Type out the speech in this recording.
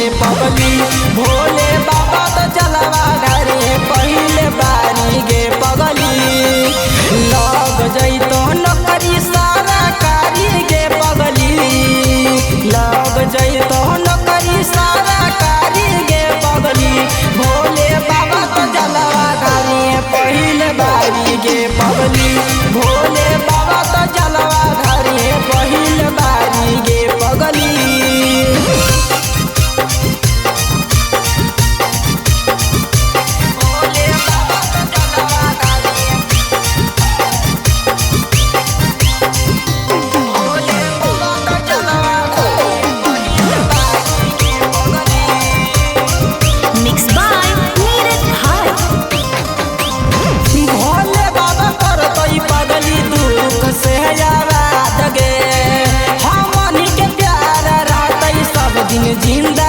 गे पगली। भोले बाबा तो जलवा ढारे पहले बारी गे पगली। लग जैतो नौकरी सारा कारी गे पगली। लग जैतो नौकरी सारा कारी गे पगली। भोले बाबा तो जलवा ढारे पहले बारी गे पगली। भोले बाबा तो जलवा ढारे पहले बारी गे पगली। जिंदा